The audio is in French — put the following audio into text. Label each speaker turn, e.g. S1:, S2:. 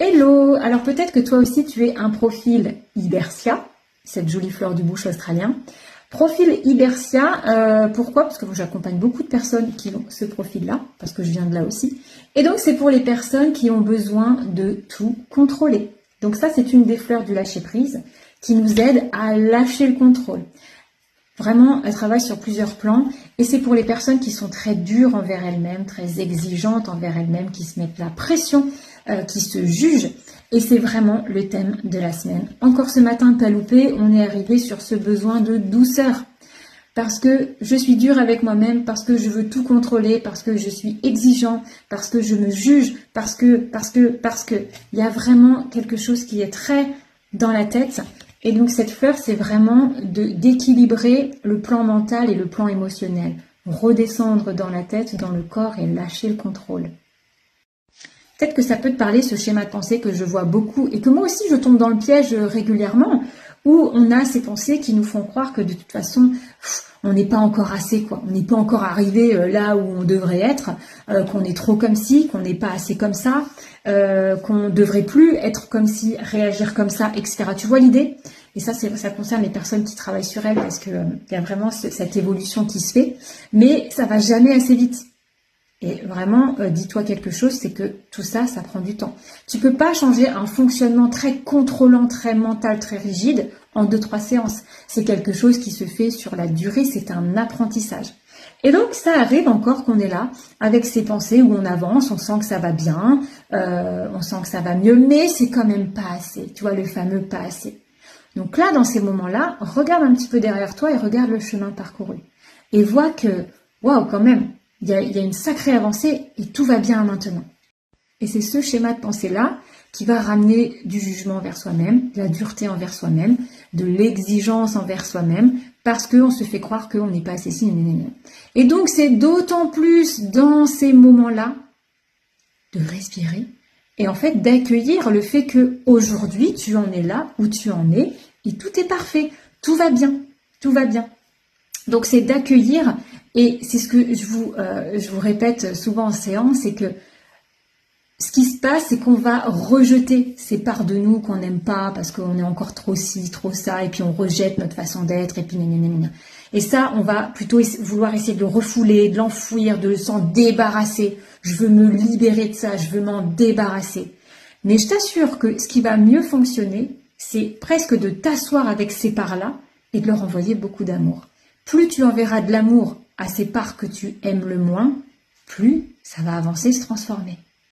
S1: Hello! Alors peut-être que toi aussi tu es un profil Ibertia, cette jolie fleur du bush australien. Profil Ibertia, pourquoi? Parce que moi, j'accompagne beaucoup de personnes qui ont ce profil-là, parce que je viens de là aussi. Et donc c'est pour les personnes qui ont besoin de tout contrôler. Donc ça c'est une des fleurs du lâcher-prise qui nous aide à lâcher le contrôle. Vraiment, elle travaille sur plusieurs plans et c'est pour les personnes qui sont très dures envers elles-mêmes, très exigeantes envers elles-mêmes, qui se mettent la pression, qui se jugent. Et c'est vraiment le thème de la semaine. Encore ce matin, pas loupé, on est arrivé sur ce besoin de douceur. Parce que je suis dure avec moi-même, parce que je veux tout contrôler, parce que je suis exigeant, parce que je me juge, parce que. Il y a vraiment quelque chose qui est très dans la tête. Et donc cette fleur, c'est vraiment d'équilibrer le plan mental et le plan émotionnel. Redescendre dans la tête, dans le corps et lâcher le contrôle. Peut-être que ça peut te parler, ce schéma de pensée que je vois beaucoup et que moi aussi je tombe dans le piège régulièrement, où on a ces pensées qui nous font croire que de toute façon, on n'est pas encore assez, quoi. On n'est pas encore arrivé là où on devrait être, qu'on est trop comme ci, qu'on n'est pas assez comme ça, qu'on devrait plus être comme ci, réagir comme ça, etc. Tu vois l'idée? Et ça concerne les personnes qui travaillent sur elles parce que y a vraiment cette évolution qui se fait, mais ça va jamais assez vite. Et vraiment, dis-toi quelque chose, c'est que tout ça, ça prend du temps. Tu peux pas changer un fonctionnement très contrôlant, très mental, très rigide en 2-3 séances. C'est quelque chose qui se fait sur la durée, c'est un apprentissage. Et donc, ça arrive encore qu'on est là, avec ces pensées où on avance, on sent que ça va bien, on sent que ça va mieux, mais c'est quand même pas assez. Tu vois, le fameux pas assez. Donc là, dans ces moments-là, regarde un petit peu derrière toi et regarde le chemin parcouru. Et vois que, waouh, quand même, il y a une sacrée avancée et tout va bien maintenant. Et c'est ce schéma de pensée-là qui va ramener du jugement envers soi-même, de la dureté envers soi-même, de l'exigence envers soi-même, parce qu'on se fait croire qu'on n'est pas assez si. Et donc c'est d'autant plus dans ces moments-là de respirer et en fait d'accueillir le fait que aujourd'hui tu en es là où tu en es et tout est parfait, tout va bien, tout va bien. Donc c'est d'accueillir, et c'est ce que je vous répète souvent en séance, c'est que ce qui se passe, c'est qu'on va rejeter ces parts de nous qu'on n'aime pas parce qu'on est encore trop ci, trop ça, et puis on rejette notre façon d'être, et puis gna. Et ça, on va plutôt vouloir essayer de le refouler, de l'enfouir, de s'en débarrasser. Je veux me libérer de ça, je veux m'en débarrasser. Mais je t'assure que ce qui va mieux fonctionner, c'est presque de t'asseoir avec ces parts-là et de leur envoyer beaucoup d'amour. Plus tu enverras de l'amour à ces parts que tu aimes le moins, plus ça va avancer, se transformer.